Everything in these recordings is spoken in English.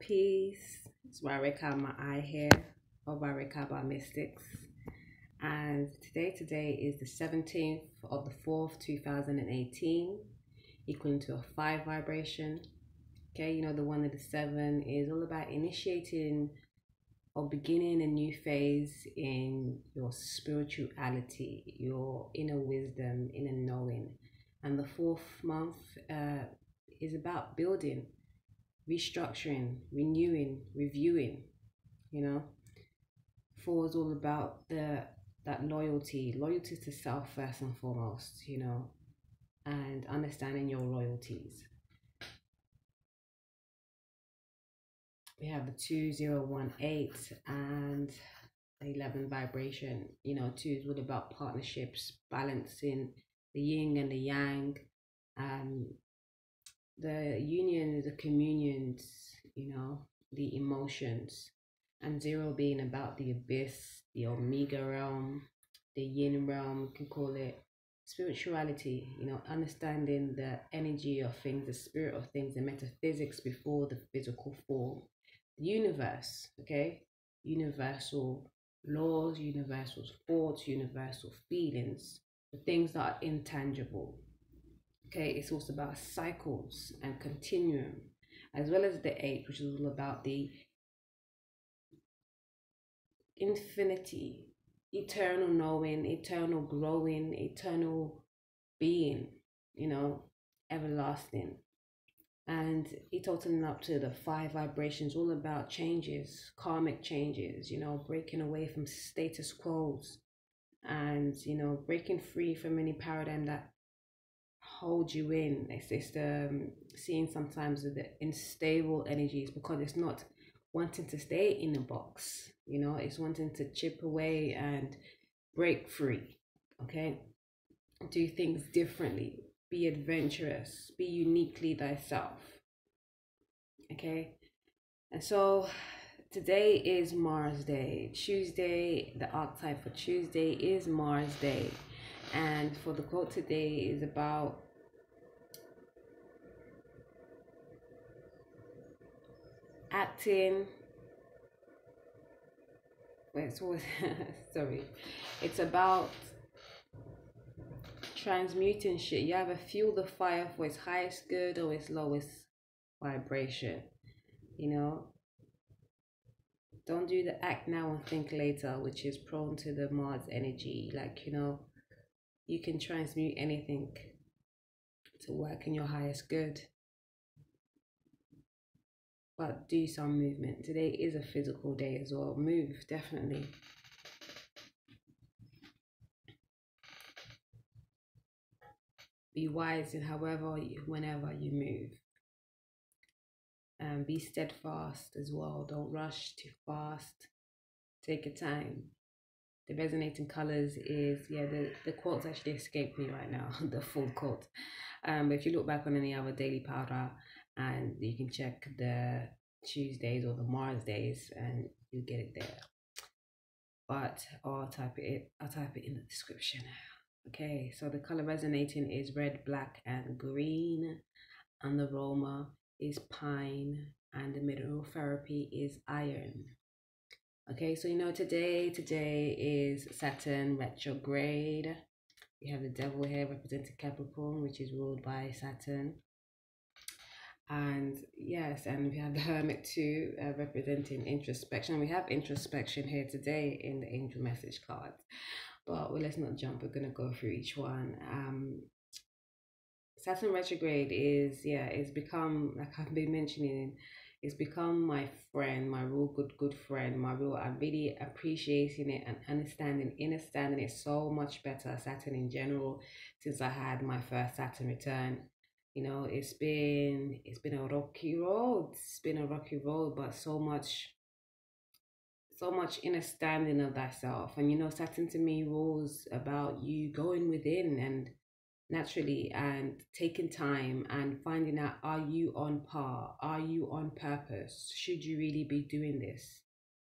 Peace. It's RaRe Ka Maai here, or RaRe Ka Mystics. And today is the 17th of the 4th, 2018, equaling to a 5 vibration. Okay, you know, the one of the 7 is all about initiating or beginning a new phase in your spirituality, your inner wisdom, inner knowing. And the 4th month is about building, restructuring, renewing, reviewing. You know, 4 is all about that loyalty to self first and foremost, you know, and understanding your loyalties. We have the 2018 and 11 vibration. You know, 2 is all about partnerships, balancing the yin and the yang, the union, the communions, you know, the emotions, and 0 being about the abyss, the omega realm, the yin realm, you can call it spirituality, you know, understanding the energy of things, the spirit of things, the metaphysics before the physical form, the universe, okay, universal laws, universal thoughts, universal feelings, the things that are intangible. Okay, it's also about cycles and continuum, as well as the 8, which is all about the infinity, eternal knowing, eternal growing, eternal being, you know, everlasting. And it opening up to the 5 vibrations, all about changes, karmic changes, you know, breaking away from status quos and, you know, breaking free from any paradigm that hold you in. It's seeing sometimes the unstable energies, because it's not wanting to stay in a box, you know, it's wanting to chip away and break free. Okay, do things differently, be adventurous, be uniquely thyself. Okay, and so today is Mars Day. Tuesday, the archetype for Tuesday is Mars Day. And for the quote today is about acting. Sorry. It's about transmuting shit. You either fuel the fire for its highest good or its lowest vibration. You know, don't do the act now and think later, which is prone to the Mars energy. Like, you know, you can transmute anything to work in your highest good, but do some movement. Today is a physical day as well. Move, definitely. Be wise in whenever you move. And be steadfast as well. Don't rush too fast. Take your time. The resonating colors is, yeah, the quotes actually escaped me right now, the full quote. But if you look back on any other Daily PowRa, and you can check the Tuesdays or the Mars days, and you'll get it there. But I'll type it in the description. Okay, so the color resonating is red, black, and green, and the aroma is pine, and the mineral therapy is iron. Okay, so you know, today is Saturn retrograde. We have the devil here representing Capricorn, which is ruled by Saturn. And yes, and we have the Hermit too, representing introspection. We have introspection here today in the angel message card, but let's not jump. We're going to go through each one. Saturn retrograde is, it's become, like I've been mentioning, it's become my friend, my real good friend, I'm really appreciating it and understanding it so much better, Saturn in general, since I had my first Saturn return. You know, it's been a rocky road. But so much understanding of thyself. And you know, Saturn to me rules about you going within and naturally, and taking time and finding out, are you on par? Are you on purpose? Should you really be doing this?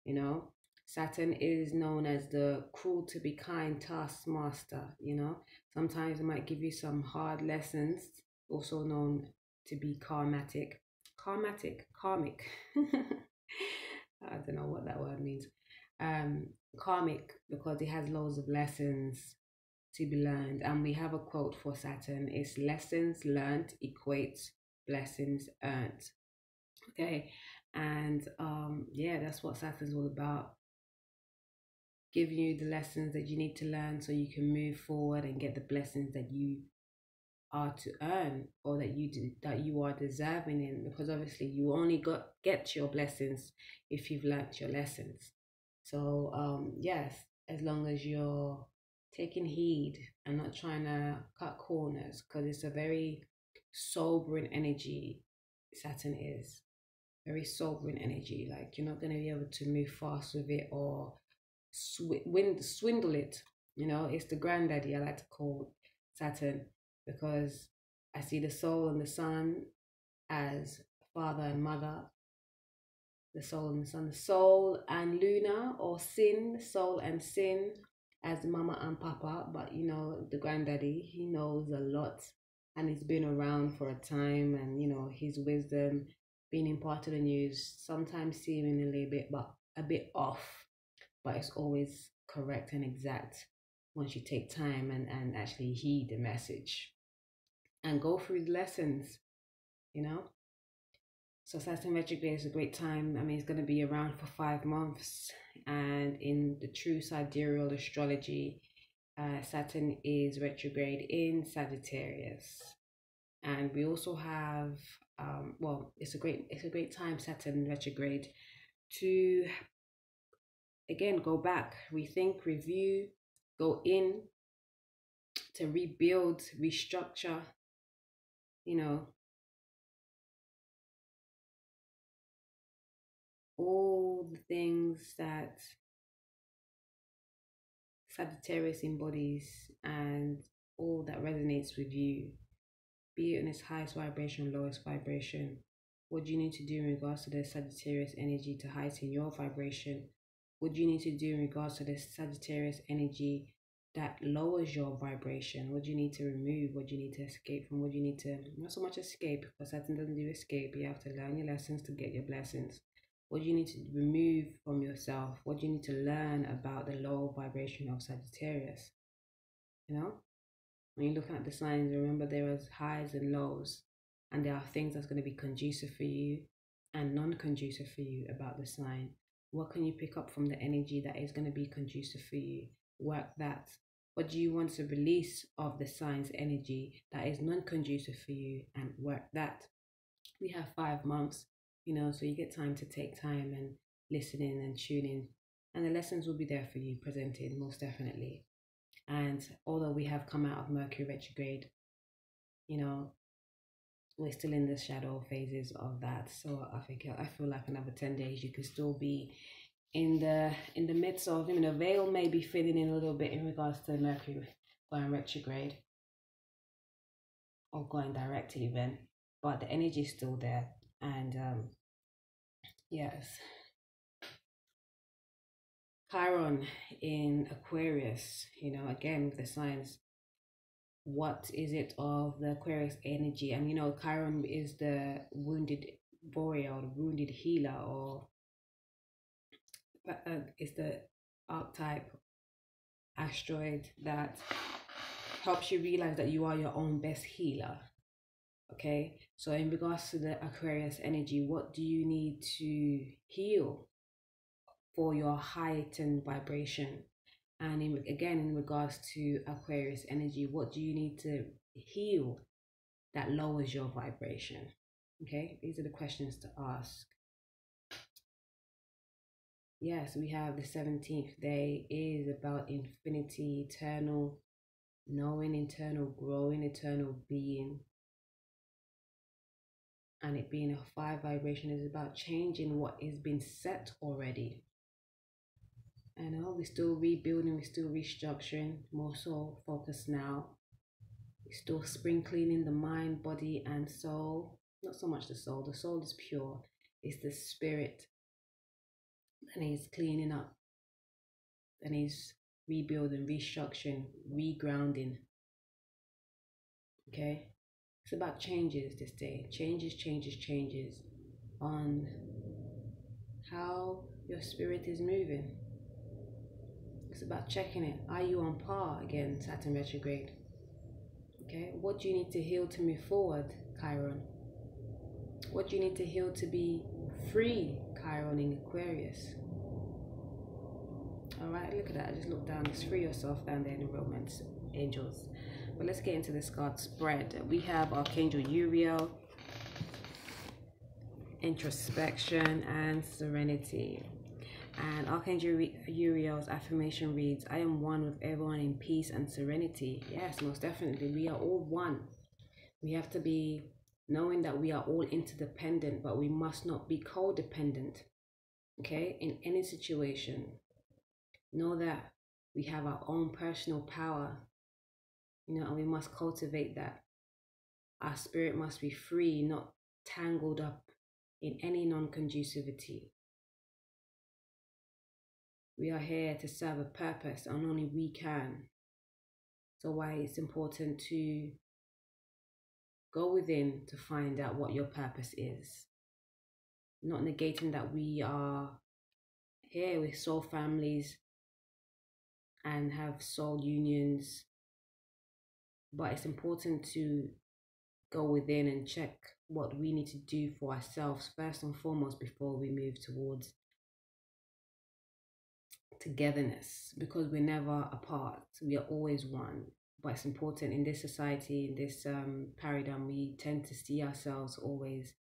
You know, Saturn is known as the cruel to be kind taskmaster. You know, sometimes it might give you some hard lessons, also known to be karmatic. karmic. I don't know what that word means. Karmic, because it has loads of lessons to be learned. And we have a quote for Saturn: it's lessons learned equates blessings earned. Okay. And yeah, that's what Saturn's all about. Giving you the lessons that you need to learn so you can move forward and get the blessings that you are to earn, or that you are deserving in, because obviously you only get your blessings if you've learnt your lessons. So yes, as long as you're taking heed and not trying to cut corners, because it's a very sobering energy. Saturn is very sobering energy. Like, you're not going to be able to move fast with it, or swindle it. It's the granddaddy, I like to call Saturn, because I see the soul and the sun as father and mother, the soul and the sun, the soul and Luna, or sin, soul and sin, as mama and papa. But the granddaddy, he knows a lot, and he's been around for a time, and his wisdom being imparted on you is sometimes seemingly a bit off, but it's always correct and exact once you take time and actually heed the message and go through the lessons, you know. So Saturn retrograde is a great time. I mean, it's going to be around for 5 months, and in the True Sidereal Astrology, Saturn is retrograde in Sagittarius. And we also have well, it's a great time, Saturn retrograde, to again go back, rethink, review, go in, to rebuild, restructure, all the things that Sagittarius embodies, and all that resonates with you, be it in its highest vibration, lowest vibration. What do you need to do in regards to the Sagittarius energy to heighten your vibration? What do you need to do in regards to the Sagittarius energy that lowers your vibration? What do you need to remove? What do you need to escape from? What do you need to, not so much escape, because Saturn doesn't do escape. You have to learn your lessons to get your blessings. What do you need to remove from yourself? What do you need to learn about the low vibration of Sagittarius? When you're looking at the signs, remember there is highs and lows, and there are things that's going to be conducive for you and non-conducive for you about the sign. What can you pick up from the energy that is going to be conducive for you? Work that. What do you want to release of the sign's energy that is non-conducive for you, and work that? We have 5 months, so you get time to take time and listen in and tune in, and the lessons will be there for you, presented most definitely. And although we have come out of Mercury retrograde, we're still in the shadow phases of that. So I feel like another 10 days you could still be in the midst of, the veil may be filling in a little bit in regards to Mercury going retrograde, or going direct even, but the energy is still there. And yes, Chiron in Aquarius, again with the signs, what is it of the Aquarius energy? And Chiron is the wounded warrior, or the wounded healer, or is the archetype asteroid that helps you realize that you are your own best healer. Okay, so in regards to the Aquarius energy, what do you need to heal for your heightened vibration? And again, in regards to Aquarius energy, what do you need to heal that lowers your vibration? Okay, these are the questions to ask. Yes, we have the 17th day is about infinity, eternal knowing, eternal growing, eternal being. And it being a 5 vibration is about changing what has been set already. And we're still rebuilding, we're still restructuring, more so focused now. We're still spring cleaning the mind, body, and soul. Not so much the soul is pure. It's the spirit. And he's cleaning up. And he's rebuilding, restructuring, regrounding. Okay? It's about changes this day. Changes. on how your spirit is moving. It's about checking it. Are you on par? Again, Saturn retrograde. Okay, what do you need to heal to move forward, Chiron? What do you need to heal to be free, Chiron in Aquarius? All right, look at that. I just looked down. Just free yourself down there in romance, angels. But let's get into this card spread. We have Archangel Uriel, introspection, and serenity. And Archangel Uriel's affirmation reads, I am one with everyone in peace and serenity. Yes, most definitely. We are all one. We have to be knowing that we are all interdependent, but we must not be codependent. Okay? In any situation, know that we have our own personal power, and we must cultivate that. Our spirit must be free, not tangled up in any non-conducivity. We are here to serve a purpose, and only we can. So why it's important to go within to find out what your purpose is. Not negating that we are here with soul families and have soul unions, but it's important to go within and check what we need to do for ourselves first and foremost before we move towards togetherness, because we're never apart. We are always one. But it's important in this society, in this paradigm, we tend to see ourselves always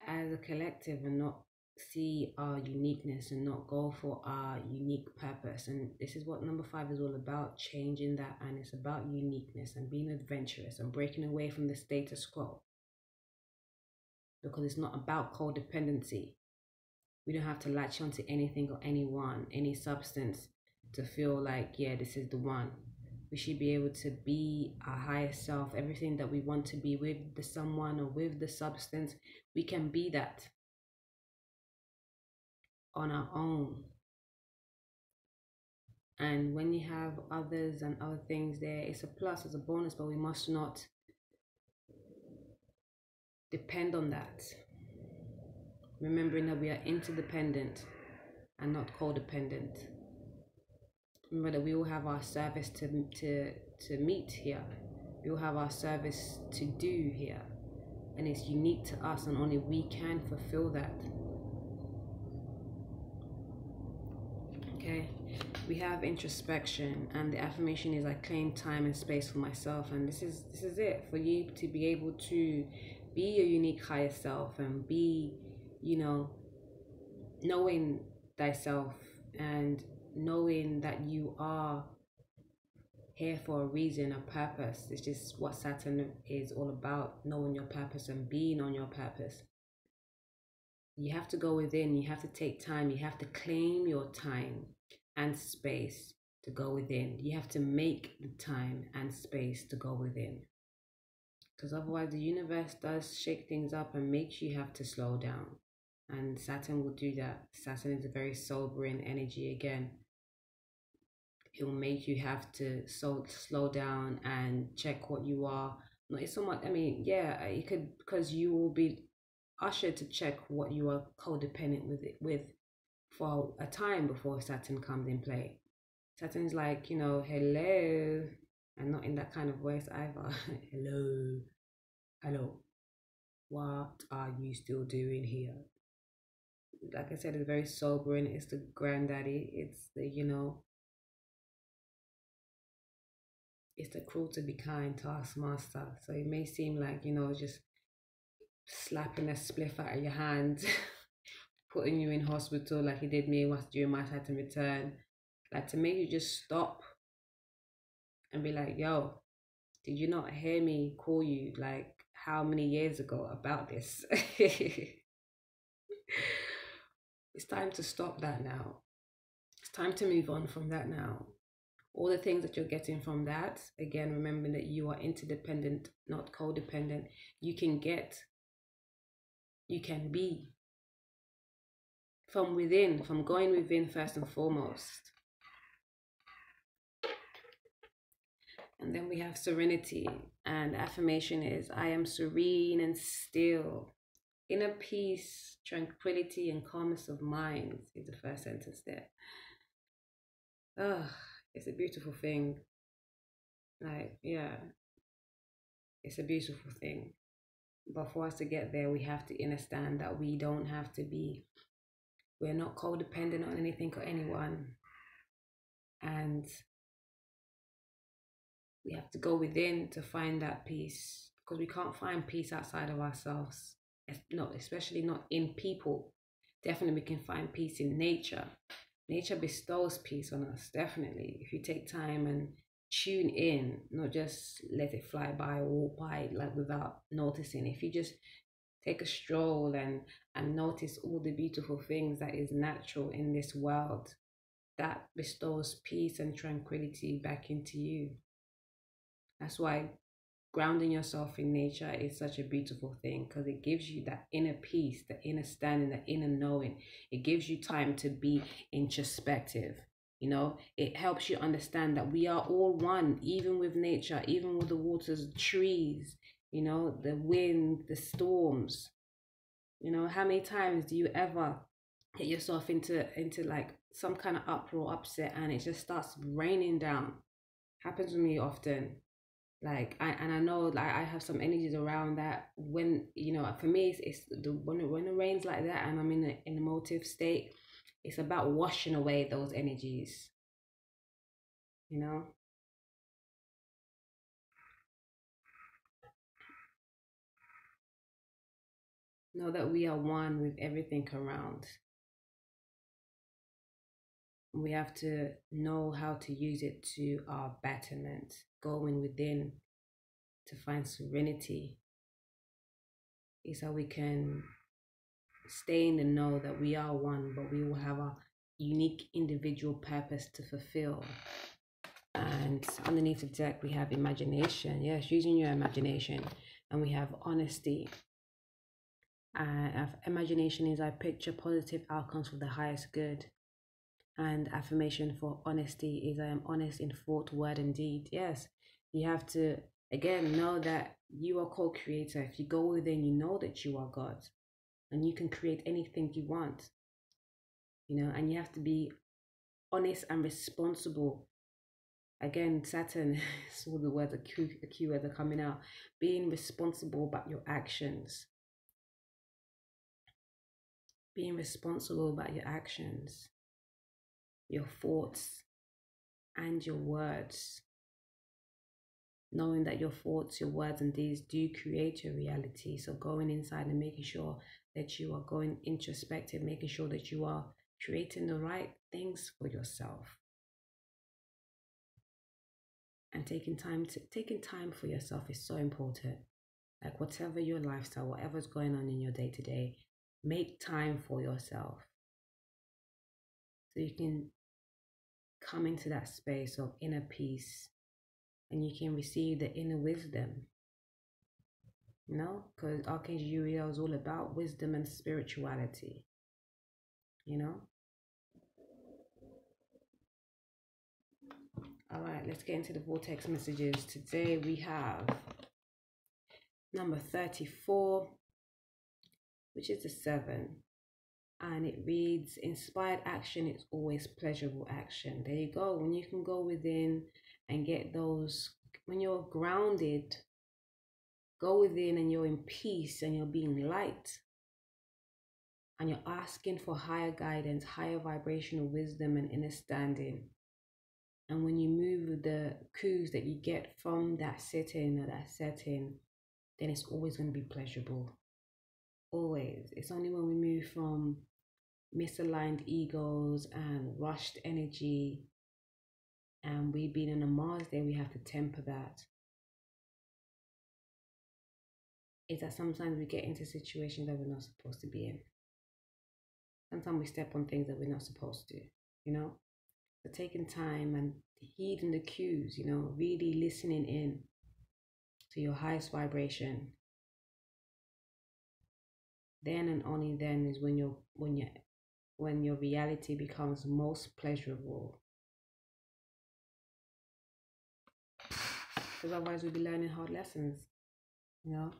as a collective and not see our uniqueness and not go for our unique purpose. And this is what number 5 is all about, changing that. And it's about uniqueness and being adventurous and breaking away from the status quo, because it's not about codependency. We don't have to latch onto anything or anyone, any substance to feel like, yeah, this is the one. We should be able to be our higher self, everything that we want to be with the someone or with the substance. We can be that on our own. And when you have others and other things there, it's a plus, it's a bonus, but we must not depend on that. Remembering that we are interdependent and not codependent. Remember that we all have our service to meet here. We all have our service to do here. And it's unique to us, and only we can fulfill that. Okay, we have introspection, and the affirmation is, I claim time and space for myself. And this is it, for you to be able to be your unique higher self and be, knowing thyself and knowing that you are here for a reason, a purpose. It's just what Saturn is all about, knowing your purpose and being on your purpose. You have to go within, you have to take time, you have to claim your time and space to go within. You have to make the time and space to go within. Because otherwise the universe does shake things up and makes you have to slow down. And Saturn will do that. Saturn is a very sobering energy again. It will make you have to slow down and check what you are. Not so much, it could, because you will be ushered to check what you are codependent with for a time before Saturn comes in play. Saturn's like, hello, and not in that kind of voice either. hello, what are you still doing here? Like I said, it's very sobering. It's the granddaddy. It's the, it's the cruel to be kind taskmaster. So it may seem like, just slapping a spliff out of your hand, putting you in hospital like he did me during my Saturn return. Like, to make you just stop and be like, yo, did you not hear me call you like how many years ago about this? It's time to stop that now. It's time to move on from that now. All the things that you're getting from that, again, remembering that you are interdependent, not codependent. You can be from within, from going within first and foremost. And then we have serenity, and the affirmation is, I am serene and still. Inner peace, tranquility, and calmness of mind is the first sentence there. It's a beautiful thing. Like, yeah, it's a beautiful thing. But for us to get there, we have to understand that we don't have to be, we're not codependent on anything or anyone. And we have to go within to find that peace, because we can't find peace outside of ourselves. Not, especially not in people. Definitely, we can find peace in nature. Nature bestows peace on us, definitely. If you take time and tune in, not just let it fly by or walk by like without noticing. If you just take a stroll and notice all the beautiful things that is natural in this world, that bestows peace and tranquility back into you. That's why grounding yourself in nature is such a beautiful thing, because it gives you that inner peace, the inner standing, the inner knowing. It gives you time to be introspective. You know, it helps you understand that we are all one, even with nature, even with the waters, trees, you know, the wind, the storms. You know, how many times do you ever get yourself into like some kind of uproar, upset, and it just starts raining down? Happens with me often. Like I know like I have some energies around that. When, you know, for me it's the when it rains like that and I'm in an emotive state, it's about washing away those energies, you know. Know that we are one with everything around. We have to know how to use it to our betterment, going within to find serenity. Is how we can stay in the know that we are one, but we will have a unique individual purpose to fulfill. And underneath the deck, we have imagination. Yes, using your imagination. And we have honesty. Imagination is I picture positive outcomes for the highest good. And affirmation for honesty is I am honest in thought, word, and deed. Yes, you have to, again, know that you are co-creator. If you go within, you know that you are God. And you can create anything you want. You know, and you have to be honest and responsible. Again, Saturn, all the words, the key words are coming out. Being responsible about your actions. Being responsible about your actions, your thoughts, and your words. Knowing that your thoughts, your words, and deeds do create your reality. So going inside and making sure that you are going introspective, making sure that you are creating the right things for yourself. And taking time for yourself is so important. Like whatever your lifestyle, whatever's going on in your day to day, make time for yourself so you can come into that space of inner peace and you can receive the inner wisdom. You know, because Archangel Uriel is all about wisdom and spirituality. You know. All right, let's get into the vortex messages. Today we have number 34, which is the 7. And it reads, inspired action is always pleasurable action. There you go. When you can go within and get those, when you're grounded, go within and you're in peace and you're being light and you're asking for higher guidance, higher vibrational wisdom and understanding. And when you move with the cues that you get from that sitting or that setting, then it's always going to be pleasurable. Always. It's only when we move from misaligned egos and rushed energy and we being in a Mars day, we have to temper that. Is that sometimes we get into situations that we're not supposed to be in. Sometimes we step on things that we're not supposed to, you know. But taking time and heeding the cues, you know, really listening in to your highest vibration. Then and only then is when your reality becomes most pleasurable. Because otherwise we'll be learning hard lessons, you know.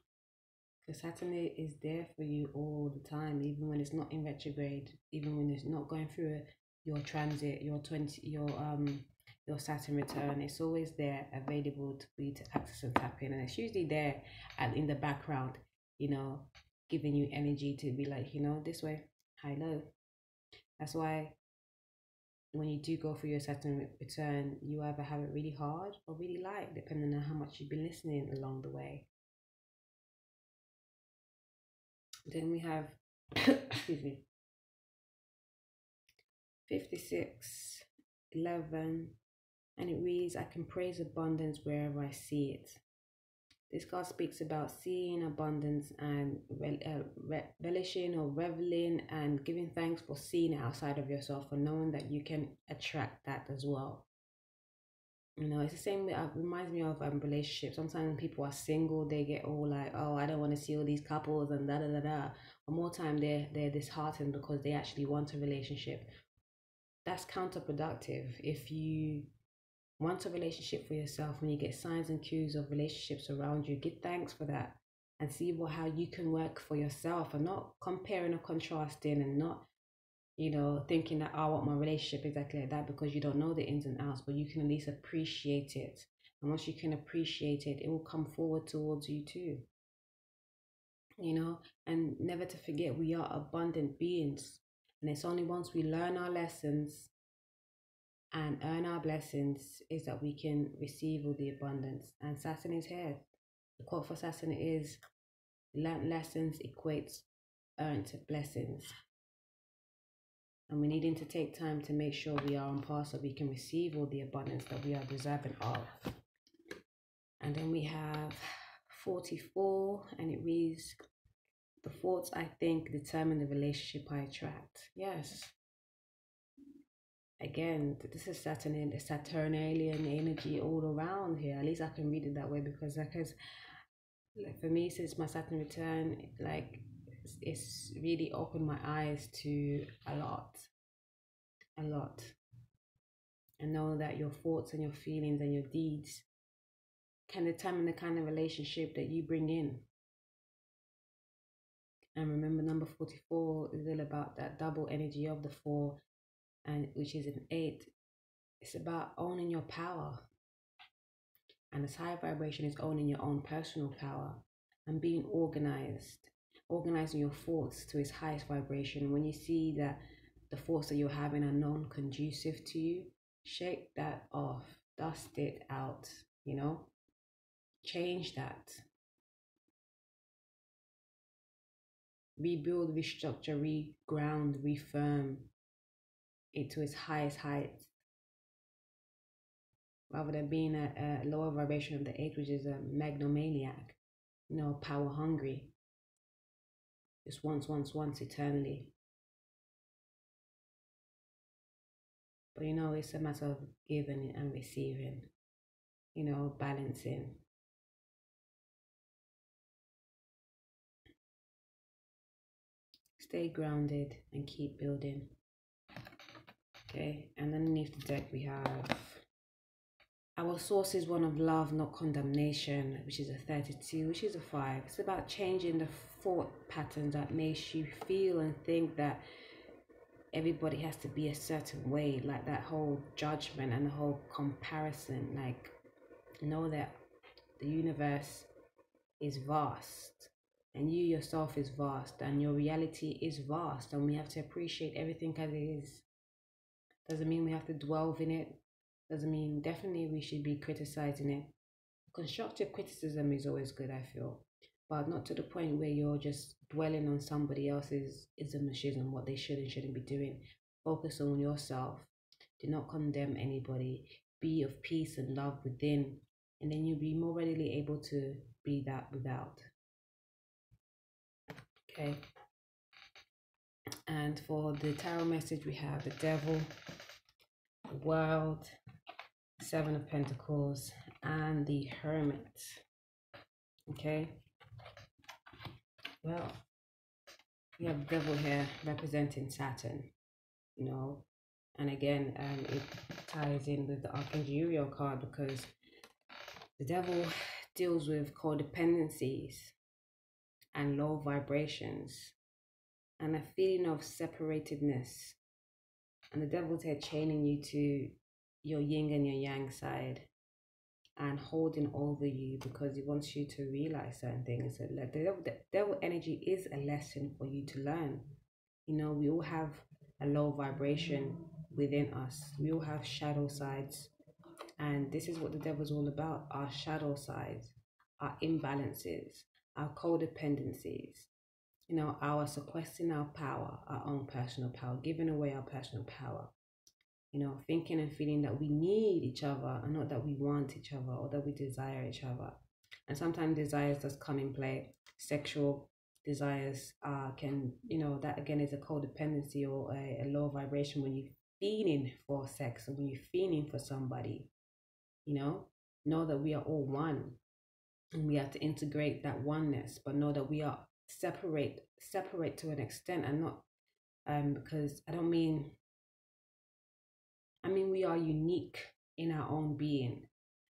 Because Saturn is there for you all the time, even when it's not in retrograde, even when it's not going through your transit, your Saturn return. It's always there, available for you to access and tap in, and it's usually there and in the background, you know, giving you energy to be like, this way, high low. That's why when you do go for your Saturn return, you either have it really hard or really light, depending on how much you've been listening along the way. Then we have, excuse me, 56:11, and it reads, I can praise abundance wherever I see it. This card speaks about seeing abundance and relishing or reveling and giving thanks for seeing it outside of yourself and knowing that you can attract that as well. It's the same. It reminds me of relationships. Sometimes when people are single, they get all like, "Oh, I don't want to see all these couples and da da da da." But more time, they're disheartened because they actually want a relationship. That's counterproductive. If you want a relationship for yourself, when you get signs and cues of relationships around you, give thanks for that and see how you can work for yourself, and not comparing or contrasting, and not thinking that, I want my relationship exactly like that, because you don't know the ins and outs, but you can at least appreciate it. And once you can appreciate it, it will come forward towards you too. And never to forget, we are abundant beings. And it's only once we learn our lessons and earn our blessings is that we can receive all the abundance. And Saturn is here. The quote for Saturn is, learned lessons equates earned blessings. And we needing to take time to make sure we are on par so we can receive all the abundance that we are deserving of. And then we have 44, and it reads, the thoughts I think determine the relationship I attract. Yes. Again, this is Saturn in the Saturnalian energy all around here. At least I can read it that way, because like for me, since my Saturn return, like it's really opened my eyes to a lot. And know that your thoughts and your feelings and your deeds can determine the kind of relationship that you bring in. And remember, number 44 is all about that double energy of the 4, and which is an 8. It's about owning your power. And this high vibration is owning your own personal power and being organizing your thoughts to its highest vibration. When you see that the thoughts that you're having are non-conducive to you, shake that off, dust it out, change that. Rebuild, restructure, reground, refirm it to its highest heights. Rather than being a lower vibration of the 8, which is a megalomaniac, power hungry. Just once, eternally. But it's a matter of giving and receiving, balancing. Stay grounded and keep building. Okay, and underneath the deck we have, our source is one of love, not condemnation, which is a 32, which is a 5. It's about changing the thought patterns that makes you feel and think that everybody has to be a certain way, like that whole judgment and the whole comparison. Like, know that the universe is vast, and you yourself is vast, and your reality is vast, and we have to appreciate everything as it is. Doesn't mean we have to dwell in it. Doesn't mean definitely we should be criticizing it. Constructive criticism is always good, I feel, but not to the point where you're just dwelling on somebody else's ism, what they should and shouldn't be doing. Focus on yourself. Do not condemn anybody. Be of peace and love within, and then you'll be more readily able to be that without. Okay. And for the tarot message, we have the Devil, the World, 7 of Pentacles, and the Hermit. Okay. Well, we have the Devil here representing Saturn, and again, it ties in with the Archangel Uriel card, because the Devil deals with codependencies and low vibrations and a feeling of separatedness. And the devil's here chaining you to your yin and your yang side and holding over you because he wants you to realize certain things. So the devil energy is a lesson for you to learn. You know, we all have a low vibration within us. We all have shadow sides. And this is what the devil's all about, our shadow sides, our imbalances, our codependencies, you know, our sequestering our power, our own personal power, giving away our personal power, you know, thinking and feeling that we need each other and not that we want each other or that we desire each other. And sometimes desires does come in play. Sexual desires can, you know, that again is a codependency or a low vibration when you're feeling for sex or when you're feeling for somebody. You know that we are all one and we have to integrate that oneness, but know that we are separate to an extent, and not because I mean we are unique in our own being,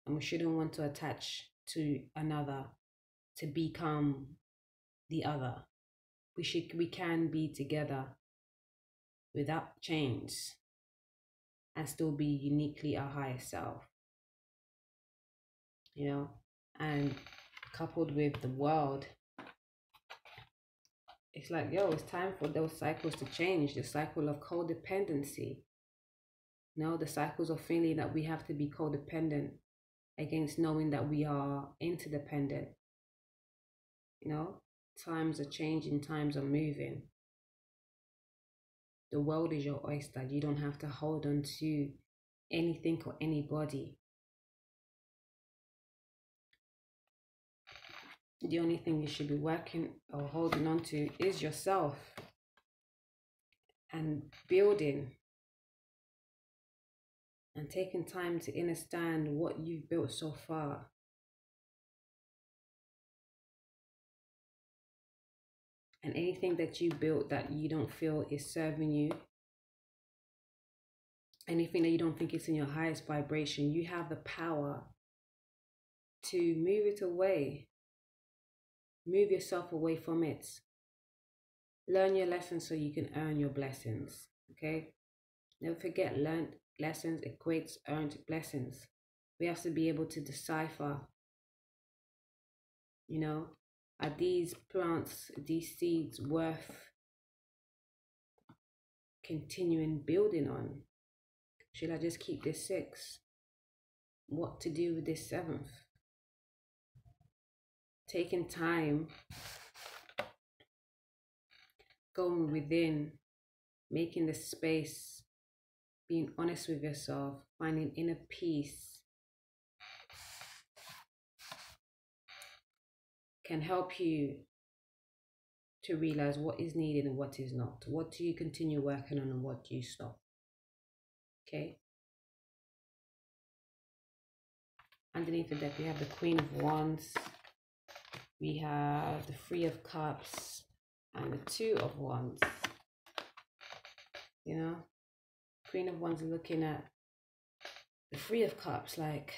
and we shouldn't want to attach to another to become the other. We can be together without chains and still be uniquely our highest self, you know. And coupled with the world, it's like, yo, it's time for those cycles to change. The cycle of codependency, you know, the cycles of feeling that we have to be codependent against knowing that we are interdependent. You know, times are changing, times are moving. The world is your oyster. You don't have to hold on to anything or anybody. The only thing you should be working or holding on to is yourself and building and taking time to understand what you've built so far. And anything that you built that you don't feel is serving you, anything that you don't think is in your highest vibration, you have the power to move it away. Move yourself away from it. Learn your lessons so you can earn your blessings. Okay? Never forget, learned lessons equates earned blessings. We have to be able to decipher, you know, are these plants, these seeds worth continuing building on? Should I just keep this 6? What to do with this 7th? Taking time, going within, making the space, being honest with yourself, finding inner peace can help you to realize what is needed and what is not. What do you continue working on and what do you stop? Okay. Underneath the deck, we have the Queen of Wands. We have the Three of Cups and the Two of Wands. You know, Queen of Wands looking at the Three of Cups, like,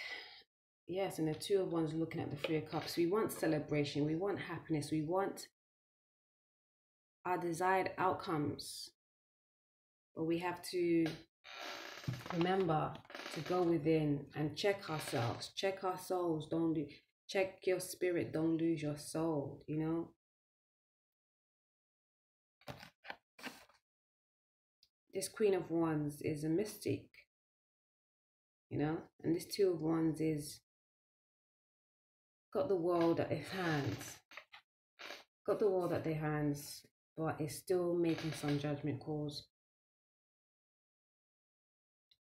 yes, and the Two of Wands looking at the Three of Cups. We want celebration, we want happiness, we want our desired outcomes, but we have to remember to go within and check ourselves, check our souls. Check your spirit, don't lose your soul, you know. This Queen of Wands is a mystic, you know, and this Two of Wands is got the world at their hands, but is still making some judgment calls,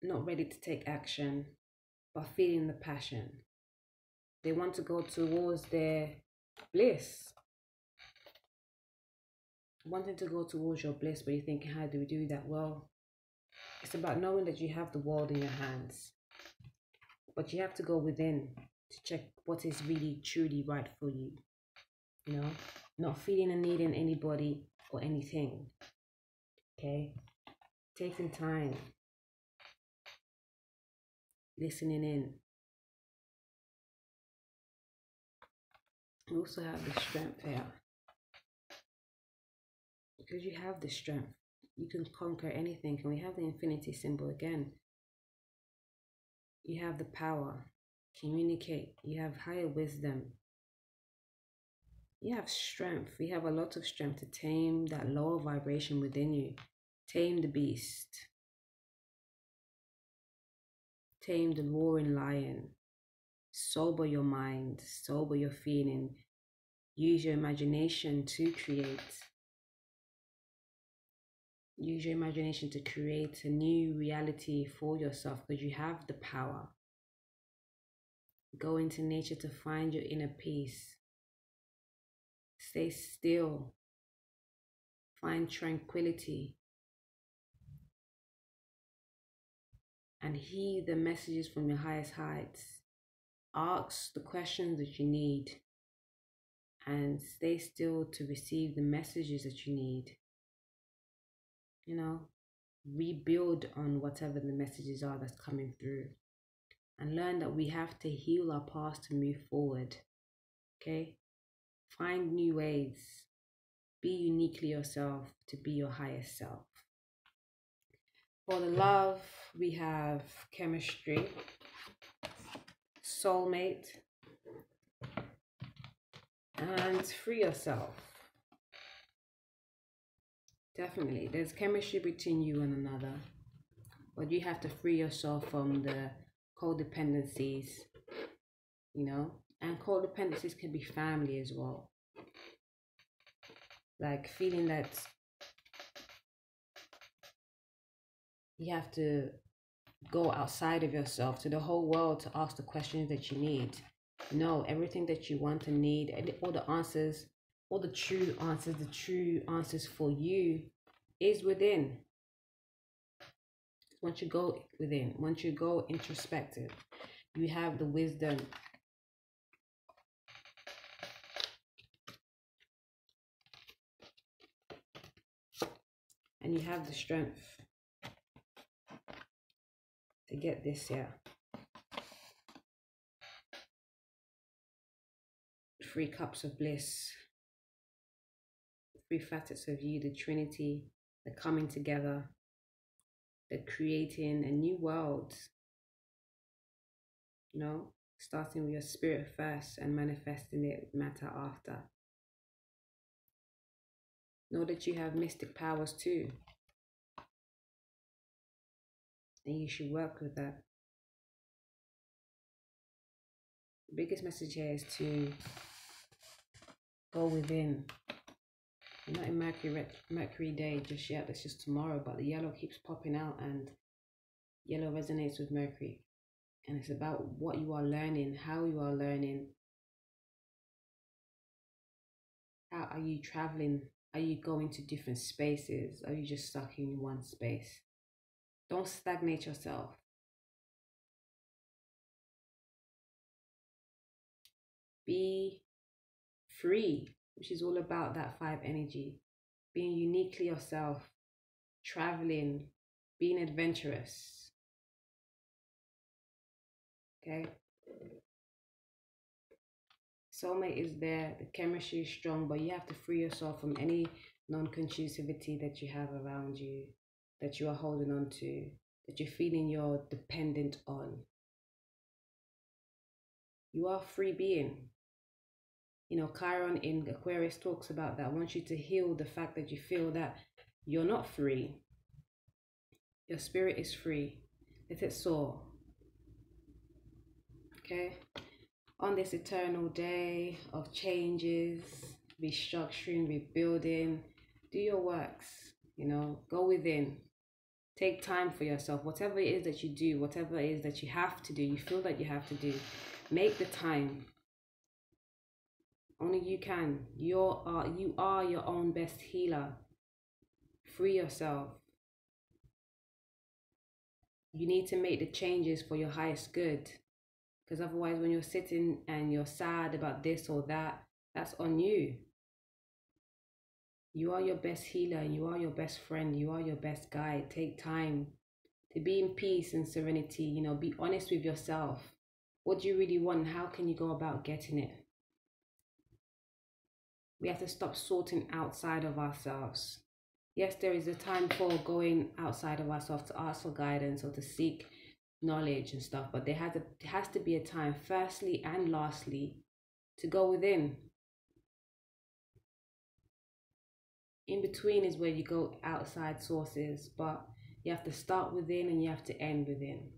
not ready to take action, but feeling the passion. They want to go towards their bliss, wanting to go towards your bliss, but you're thinking, how do we do that? Well, it's about knowing that you have the world in your hands, but you have to go within to check what is really truly right for you, you know, not feeling and needing anybody or anything. Okay, taking time, listening in. We also have the Strength here. because you have the strength. You can conquer anything. And we have the infinity symbol again. You have the power. Communicate. You have higher wisdom. You have strength. You have a lot of strength to tame that lower vibration within you. Tame the beast. Tame the roaring lion. Sober your mind. Sober your feeling. Use your imagination to create. Use your imagination to create a new reality for yourself because you have the power. Go into nature to find your inner peace. Stay still. Find tranquility. And heed the messages from your highest heights. Ask the questions that you need. And stay still to receive the messages that you need. You know, rebuild on whatever the messages are that's coming through. And learn that we have to heal our past to move forward. Okay? Find new ways. Be uniquely yourself to be your highest self. For the love, we have chemistry, soulmate, and free yourself. Definitely, there's chemistry between you and another, but you have to free yourself from the codependencies, you know, and codependencies can be family as well. Like feeling that you have to go outside of yourself to the whole world to ask the questions that you need. No, everything that you want and need, and all the answers, all the true answers for you is within. Once you go within, once you go introspective, you have the wisdom. And you have the strength to get this here. 3 cups of bliss. 3 facets of you, the Trinity, the coming together, the creating a new world. You know, starting with your spirit first and manifesting it with matter after. Know that you have mystic powers too. And you should work with that. The biggest message here is to go within. You're not in Mercury day just yet, that's just tomorrow, but the yellow keeps popping out and yellow resonates with Mercury. And it's about what you are learning, how you are learning. How are you traveling? Are you going to different spaces? Are you just stuck in one space? Don't stagnate yourself. Be free, which is all about that 5 energy. Being uniquely yourself, traveling, being adventurous. Okay? Soulmate is there, the chemistry is strong, but you have to free yourself from any non-conclusivity that you have around you, that you are holding on to, that you're feeling you're dependent on. You are a free being. You know, Chiron in Aquarius talks about that. I want you to heal the fact that you feel that you're not free. Your spirit is free. Let it soar. Okay? On this eternal day of changes, restructuring, rebuilding, do your works, you know, go within. Take time for yourself. Whatever it is that you do, whatever it is that you have to do, you feel that you have to do, make the time. Only you can. You are your own best healer. Free yourself. You need to make the changes for your highest good. Because otherwise, when you're sitting and you're sad about this or that, that's on you. You are your best healer. You are your best friend. You are your best guide. Take time to be in peace and serenity. You know, be honest with yourself. What do you really want? How can you go about getting it? We have to stop sorting outside of ourselves. Yes, there is a time for going outside of ourselves to ask for guidance or to seek knowledge and stuff, but there has to be a time, firstly and lastly, to go within. In between is where you go outside sources, but you have to start within and you have to end within.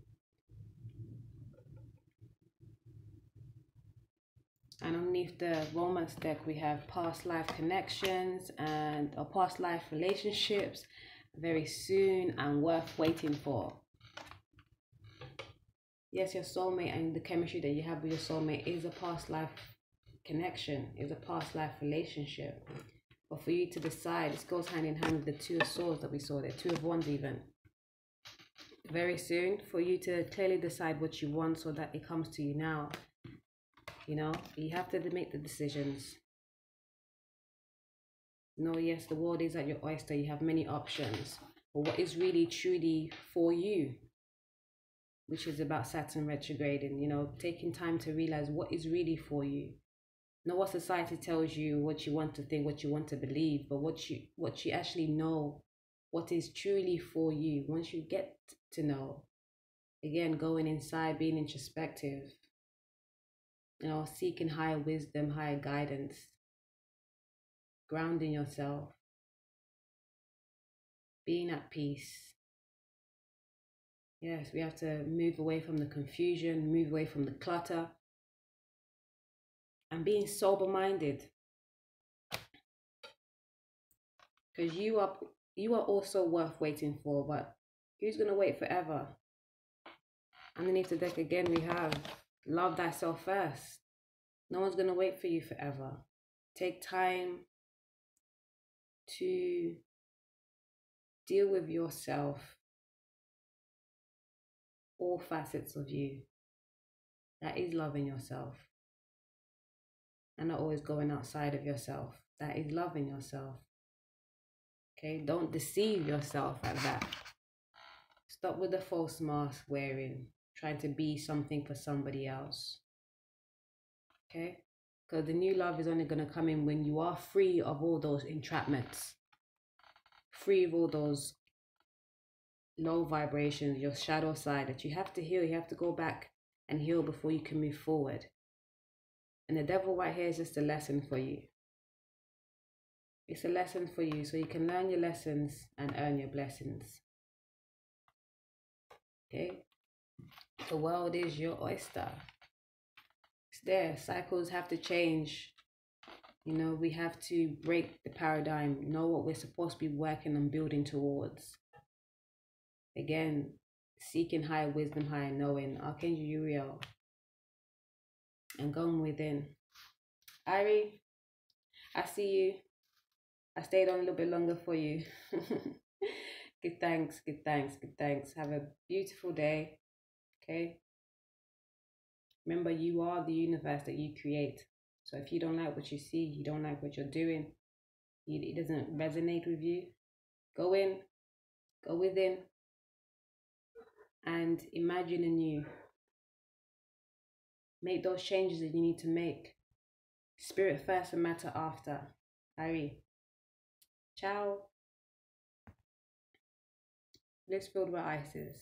And underneath the romance deck, we have past life connections and past life relationships, very soon and worth waiting for. Yes, your soulmate and the chemistry that you have with your soulmate is a past life connection, is a past life relationship. But for you to decide, this goes hand in hand with the Two of Swords that we saw there, Two of Wands even. Very soon, for you to clearly decide what you want so that it comes to you now. You know, you have to make the decisions. No, yes, the world is at your oyster. You have many options. But what is really, truly for you? Which is about Saturn retrograde and, you know, taking time to realize what is really for you. Not what society tells you, what you want to think, what you want to believe, but what you actually know, what is truly for you. Once you get to know, again, going inside, being introspective, you know, seeking higher wisdom, higher guidance, grounding yourself, being at peace. Yes, we have to move away from the confusion, move away from the clutter, and being sober-minded. Because you are also worth waiting for, but who's going to wait forever? Underneath the deck again, we have love thyself first. No one's going to wait for you forever. Take time to deal with yourself, all facets of you. That is loving yourself. And not always going outside of yourself. That is loving yourself. Okay, don't deceive yourself at that. Stop with the false mask wearing, trying to be something for somebody else. Okay, because the new love is only going to come in when you are free of all those entrapments, free of all those low vibrations, your shadow side that you have to heal. You have to go back and heal before you can move forward. And the devil right here is just a lesson for you. It's a lesson for you so you can learn your lessons and earn your blessings. Okay, the world is your oyster. It's there. Cycles have to change. You know, we have to break the paradigm, know what we're supposed to be working and building towards. Again, seeking higher wisdom, higher knowing. Archangel Uriel. And going within. RaRe, I see you. I stayed on a little bit longer for you. Good thanks, good thanks, good thanks. Have a beautiful day. Okay? Remember, you are the universe that you create. So if you don't like what you see, you don't like what you're doing, it doesn't resonate with you, go in, go within, and imagine anew. Make those changes that you need to make. Spirit first and matter after. RaRe. Ciao. Bliss filled with Isis.